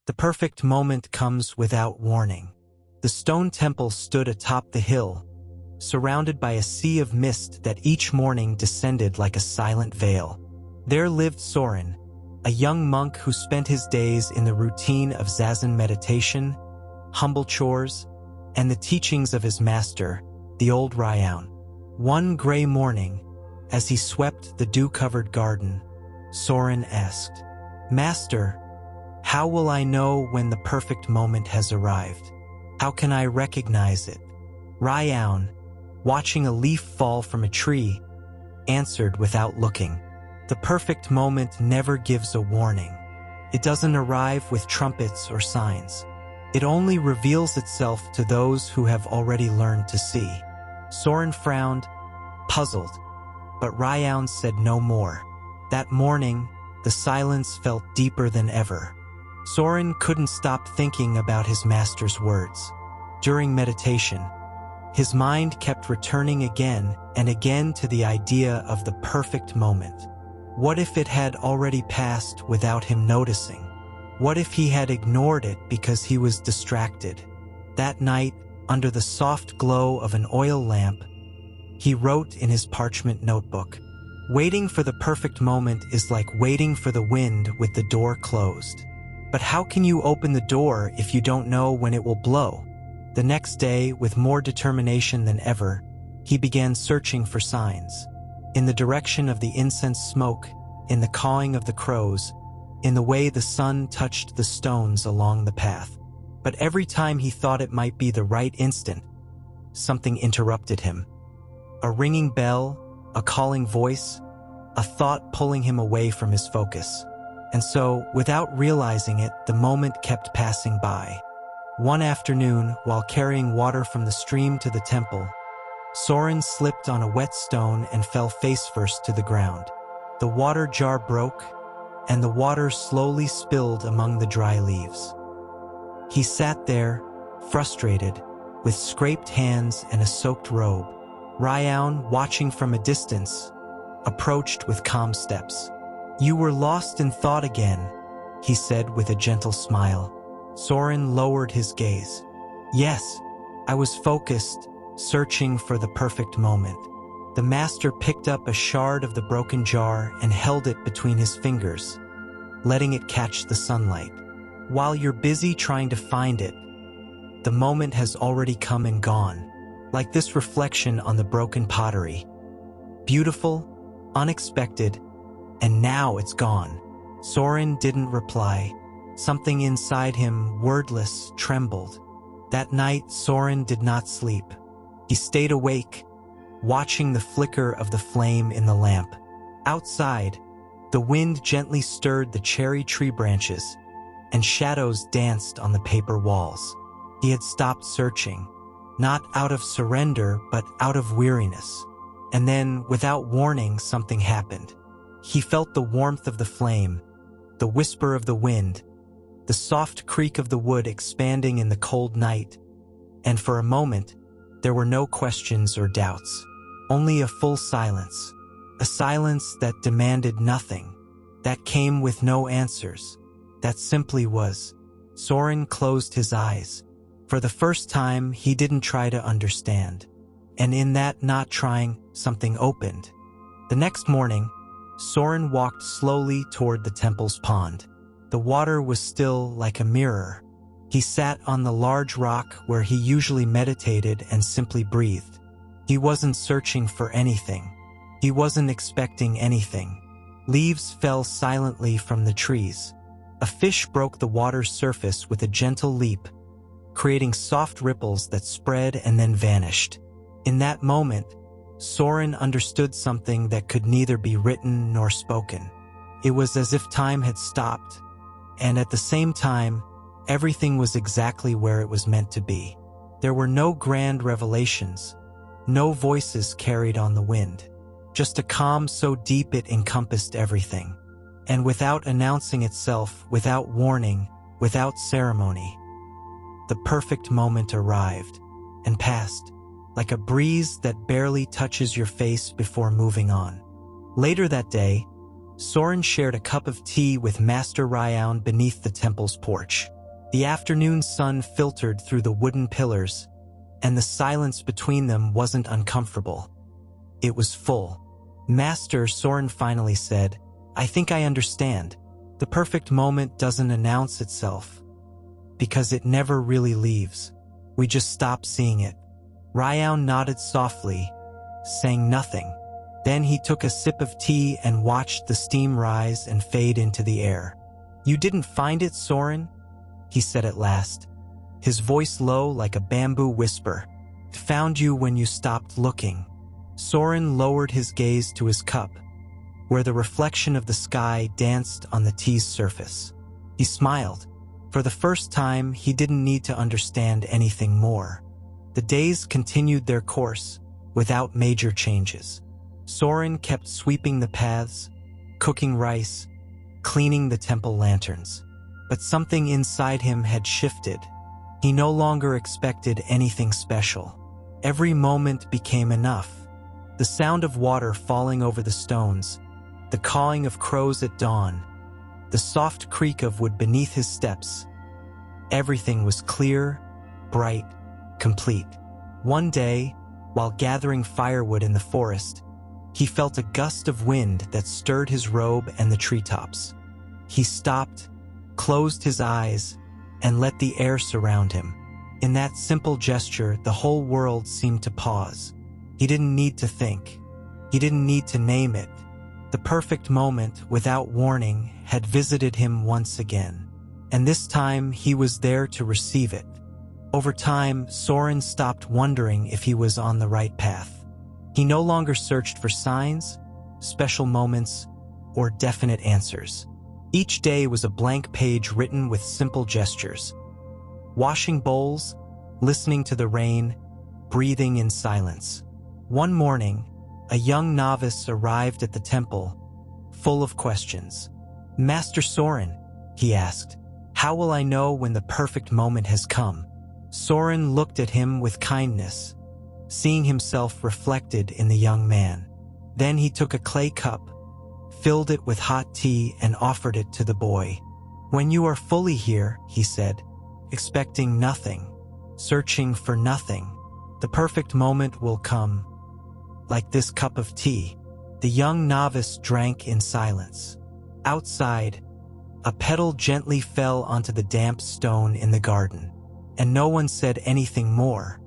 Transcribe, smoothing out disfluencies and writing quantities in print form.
The perfect moment comes without warning. The stone temple stood atop the hill, surrounded by a sea of mist that each morning descended like a silent veil. There lived Soren, a young monk who spent his days in the routine of zazen meditation, humble chores, and the teachings of his master, the old Ryan. One gray morning, as he swept the dew-covered garden, Soren asked, "Master, how will I know when the perfect moment has arrived? How can I recognize it?" Ryan, watching a leaf fall from a tree, answered without looking, "The perfect moment never gives a warning. It doesn't arrive with trumpets or signs. It only reveals itself to those who have already learned to see." Soren frowned, puzzled, but Ryan said no more. That morning, the silence felt deeper than ever. Soren couldn't stop thinking about his master's words. During meditation, his mind kept returning again and again to the idea of the perfect moment. What if it had already passed without him noticing? What if he had ignored it because he was distracted? That night, under the soft glow of an oil lamp, he wrote in his parchment notebook, "Waiting for the perfect moment is like waiting for the wind with the door closed. But how can you open the door if you don't know when it will blow?" The next day, with more determination than ever, he began searching for signs. In the direction of the incense smoke, in the cawing of the crows, in the way the sun touched the stones along the path. But every time he thought it might be the right instant, something interrupted him. A ringing bell, a calling voice, a thought pulling him away from his focus. And so, without realizing it, the moment kept passing by. One afternoon, while carrying water from the stream to the temple, Soren slipped on a wet stone and fell face first to the ground. The water jar broke, and the water slowly spilled among the dry leaves. He sat there, frustrated, with scraped hands and a soaked robe. Ryan, watching from a distance, approached with calm steps. "You were lost in thought again," he said with a gentle smile. Soren lowered his gaze. "Yes, I was focused, searching for the perfect moment." The master picked up a shard of the broken jar and held it between his fingers, letting it catch the sunlight. "While you're busy trying to find it, the moment has already come and gone, like this reflection on the broken pottery. Beautiful, unexpected, and now it's gone." Soren didn't reply. Something inside him, wordless, trembled. That night, Soren did not sleep. He stayed awake, watching the flicker of the flame in the lamp. Outside, the wind gently stirred the cherry tree branches, and shadows danced on the paper walls. He had stopped searching, not out of surrender, but out of weariness. And then, without warning, something happened. He felt the warmth of the flame, the whisper of the wind, the soft creak of the wood expanding in the cold night, and for a moment, there were no questions or doubts, only a full silence, a silence that demanded nothing, that came with no answers, that simply was. Soren closed his eyes. For the first time, he didn't try to understand, and in that not trying, something opened. The next morning, Soren walked slowly toward the temple's pond. The water was still like a mirror. He sat on the large rock where he usually meditated and simply breathed. He wasn't searching for anything. He wasn't expecting anything. Leaves fell silently from the trees. A fish broke the water's surface with a gentle leap, creating soft ripples that spread and then vanished. In that moment, Soren understood something that could neither be written nor spoken. It was as if time had stopped, and at the same time, everything was exactly where it was meant to be. There were no grand revelations, no voices carried on the wind, just a calm so deep it encompassed everything. And without announcing itself, without warning, without ceremony, the perfect moment arrived and passed, like a breeze that barely touches your face before moving on. Later that day, Soren shared a cup of tea with Master Ryan beneath the temple's porch. The afternoon sun filtered through the wooden pillars, and the silence between them wasn't uncomfortable. It was full. "Master," Soren finally said, "I think I understand. The perfect moment doesn't announce itself, because it never really leaves. We just stop seeing it." Ryan nodded softly, saying nothing. Then he took a sip of tea and watched the steam rise and fade into the air. "You didn't find it, Soren?" he said at last, his voice low like a bamboo whisper. "It found you when you stopped looking." Soren lowered his gaze to his cup, where the reflection of the sky danced on the tea's surface. He smiled. For the first time, he didn't need to understand anything more. The days continued their course, without major changes. Soren kept sweeping the paths, cooking rice, cleaning the temple lanterns. But something inside him had shifted. He no longer expected anything special. Every moment became enough. The sound of water falling over the stones, the cawing of crows at dawn, the soft creak of wood beneath his steps. Everything was clear, bright, complete. One day, while gathering firewood in the forest, he felt a gust of wind that stirred his robe and the treetops. He stopped, closed his eyes, and let the air surround him. In that simple gesture, the whole world seemed to pause. He didn't need to think. He didn't need to name it. The perfect moment, without warning, had visited him once again. And this time, he was there to receive it. Over time, Soren stopped wondering if he was on the right path. He no longer searched for signs, special moments, or definite answers. Each day was a blank page written with simple gestures. Washing bowls, listening to the rain, breathing in silence. One morning, a young novice arrived at the temple, full of questions. "Master Soren," he asked, "how will I know when the perfect moment has come?" Soren looked at him with kindness, seeing himself reflected in the young man. Then he took a clay cup, filled it with hot tea, and offered it to the boy. "When you are fully here," he said, "expecting nothing, searching for nothing, the perfect moment will come, like this cup of tea." The young novice drank in silence. Outside, a petal gently fell onto the damp stone in the garden, and no one said anything more.